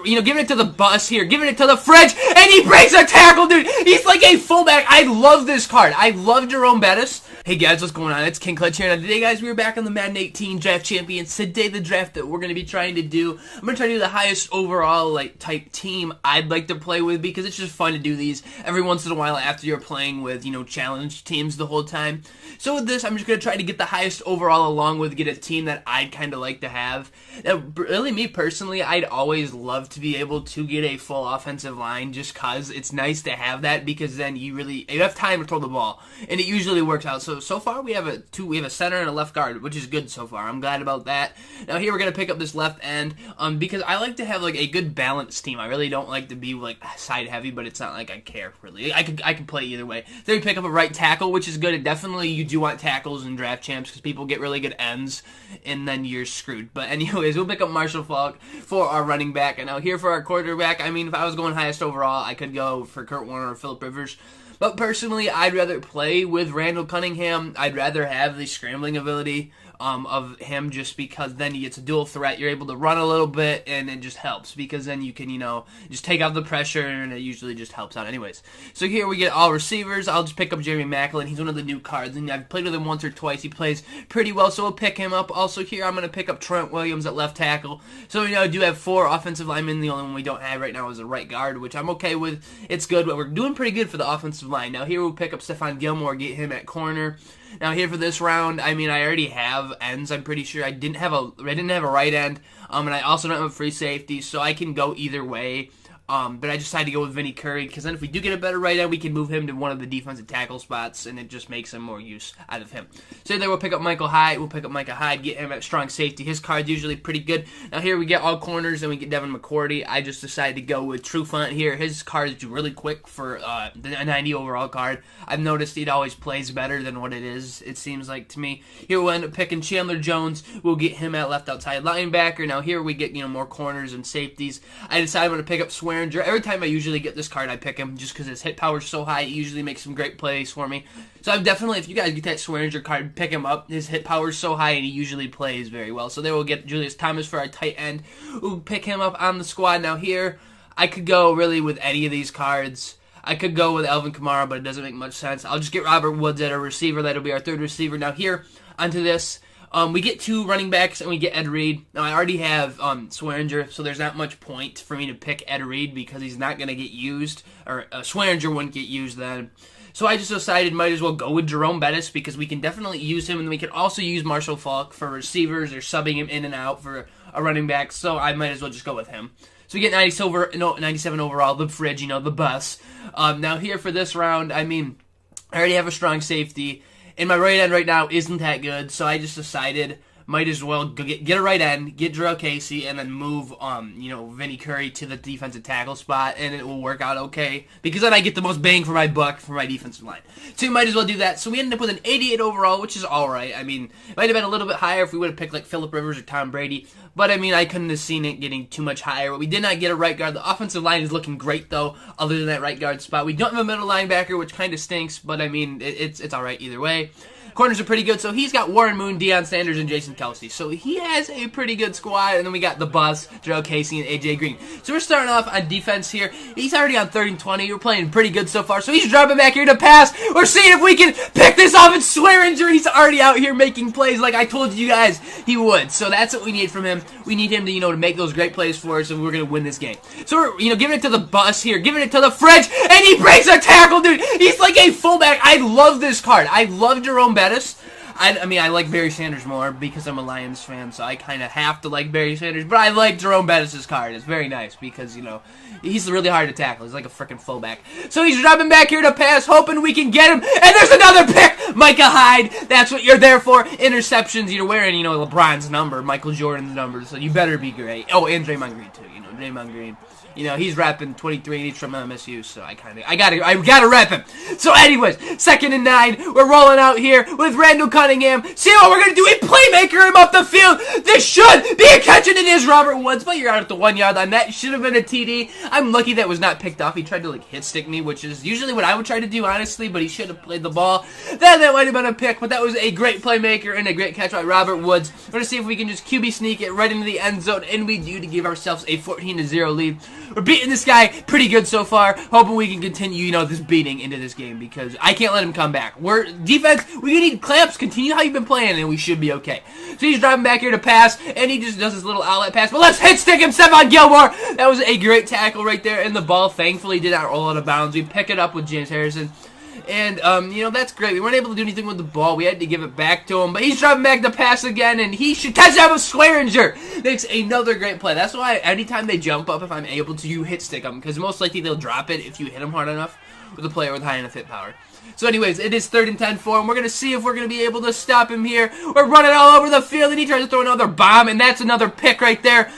we're, giving it to the bus here, giving it to the fridge, and he breaks a tackle, dude. He's like a fullback. I love this card. I love Jerome Bettis. Hey guys, what's going on? It's King Clutch here. Now today, guys, we're back on the Madden 18 Draft Champions. Today, the draft that we're going to be trying to do, I'm going to try to do the highest overall, type team I'd like to play with, because it's just fun to do these every once in a while after you're playing with, challenge teams the whole time. So with this, I'm just going to try to get the highest overall, along with get a team that I'd kind of like to have. Now, really, me personally, I'd always love to be able to get a full offensive line, just cause it's nice to have that, because then you have time to throw the ball, and it usually works out. So far we have a center and a left guard, which is good so far. I'm glad about that. Now here we're gonna pick up this left end, because I like to have a good balanced team. I really don't like to be side heavy, but it's not like I care really. I can play either way. Then we pick up a right tackle, which is good. And definitely you do want tackles in draft champs, because people get really good ends, and then you're screwed. But anyways, we'll pick up Marshall Faulk for our running back. And now here for our quarterback, if I was going highest overall, I could go for Kurt Warner or Phillip Rivers. But personally, I'd rather play with Randall Cunningham. I'd rather have the scrambling ability of him, just because then it's a dual threat. You're able to run a little bit, and it just helps, because then you can, just take out the pressure, and it usually just helps out anyways. So here we get all receivers. I'll just pick up Jeremy Maclin. He's one of the new cards, and I've played with him once or twice. He plays pretty well, so we'll pick him up. Also here, I'm going to pick up Trent Williams at left tackle. So, I do have 4 offensive linemen. The only one we don't have right now is a right guard, which I'm okay with. It's good, but we're doing pretty good for the offensive line. Now here we'll pick up Stephon Gilmore, get him at corner. Now here for this round, I already have ends. I'm pretty sure I didn't have a right end, and I also don't have a free safety, so I can go either way. But I decided to go with Vinny Curry, because then if we do get a better right end, we can move him to one of the defensive tackle spots, and it just makes some more use out of him. So there we'll pick up Michael Hyde. We'll pick up Micah Hyde, get him at strong safety. His card's usually pretty good. Now here we get all corners, and we get Devin McCourty. I just decided to go with Trufant here. His card is really quick for a 90 overall card. I've noticed it always plays better than what it is, it seems like to me. Here we'll end up picking Chandler Jones. We'll get him at left outside linebacker. Now here we get more corners and safeties. I decided I'm going to pick up Swearinger. Every time I usually get this card, I pick him, just because his hit power is so high. It usually makes some great plays for me. So I'm definitely, if you guys get that Swearinger card, pick him up. His hit power is so high, and he usually plays very well. So there we'll get Julius Thomas for our tight end. We'll pick him up on the squad. Now here, I could go really with any of these cards. I could go with Alvin Kamara, but it doesn't make much sense. I'll just get Robert Woods at a receiver. That'll be our third receiver. Now here, onto this. We get 2 running backs, and we get Ed Reed. Now, I already have Swearinger, so there's not much point for me to pick Ed Reed, because he's not going to get used, or Swearinger wouldn't get used then. So I just decided might as well go with Jerome Bettis, because we can definitely use him, and we can also use Marshall Faulk for receivers or subbing him in and out for a running back, so I might as well just go with him. So we get 97 overall, the fridge, the bus. Now here for this round, I already have a strong safety. And my right end right now isn't that good, so I just decided might as well go get a right end, get Jarrell Casey, and then move Vinny Curry to the defensive tackle spot, and it will work out okay, because then I get the most bang for my buck for my defensive line. So we might as well do that. So we ended up with an 88 overall, which is alright. It might have been a little bit higher if we would have picked Phillip Rivers or Tom Brady, but I couldn't have seen it getting too much higher. But we did not get a right guard. The offensive line is looking great, though, other than that right guard spot. We don't have a middle linebacker, which kind of stinks, but it's alright either way. Corners are pretty good, so he's got Warren Moon, Deion Sanders, and Jason Kelsey. So he has a pretty good squad, and then we got the bus, Jarrell Casey, and A.J. Green. So we're starting off on defense here. He's already on 3rd and 20. We're playing pretty good so far, so he's dropping back here to pass. We're seeing if we can pick this off and Swearinger. He's already out here making plays like I told you guys he would. So that's what we need from him. We need him to, to make those great plays for us, and we're going to win this game. So we're, giving it to the bus here, giving it to the fridge, and he breaks a tackle, dude. He's like a fullback. I love this card. I love Jerome Bettis. I like Barry Sanders more because I'm a Lions fan, so I kind of have to like Barry Sanders, but I like Jerome Bettis' card. It's very nice because, he's really hard to tackle. He's like a freaking fullback. So he's dropping back here to pass, hoping we can get him, and there's another pick! Micah Hyde, that's what you're there for. Interceptions, you're wearing, LeBron's number, Michael Jordan's number, so you better be great. Oh, and Draymond Green, too, Draymond Green. He's repping 23 and he's from MSU, so I gotta rep him. So anyways, 2nd and 9, we're rolling out here with Randall Cunningham. See what we're gonna do? We playmaker him up the field. This should be a catch, and it is Robert Woods, but you're out at the 1 yard line. That should have been a TD. I'm lucky that was not picked off. He tried to hit stick me, which is usually what I would try to do, honestly, but he should have played the ball. That might have been a pick, but that was a great playmaker and a great catch by Robert Woods. We're gonna see if we can just QB sneak it right into the end zone, and we do, to give ourselves a 14 14-0 lead. We're beating this guy pretty good so far. Hoping we can continue, this beating into this game because I can't let him come back. We're defense. We need clamps. Continue how you've been playing, and we should be okay. So he's driving back here to pass, and he just does his little outlet pass. But let's hit stick him, Stephon Gilmore. That was a great tackle right there, and the ball thankfully did not roll out of bounds. We pick it up with James Harrison. And, that's great. We weren't able to do anything with the ball. We had to give it back to him. But he's driving back the pass again, and he should catch that with Swearinger. Makes another great play. That's why anytime they jump up, if I'm able to, you hit stick them. Because most likely they'll drop it if you hit them hard enough with a player with high enough hit power. So anyways, it is 3rd and 10 for him. We're going to see if we're going to be able to stop him here. We're running all over the field, and he tries to throw another bomb, and that's another pick right there.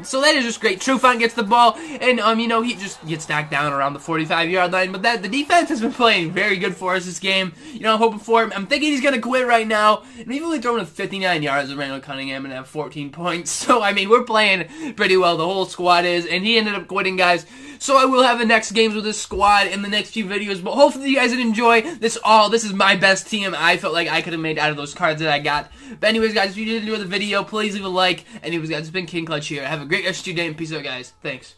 So that is just great. Trufant gets the ball, and, he just gets knocked down around the 45-yard line. But the defense has been playing very good for us this game. I'm hoping for him. I'm thinking he's going to quit right now. And we've only thrown 59 yards with Randall Cunningham and have 14 points. So, we're playing pretty well. The whole squad is, and he ended up quitting, guys. So I will have the next games with this squad in the next few videos, but hopefully you guys did enjoy this all. This is my best team I felt like I could have made out of those cards that I got. But anyways, guys, if you did enjoy the video, please leave a like. Anyways, guys, it's been King Clutch here. Have a great rest of your day, and peace out, guys. Thanks.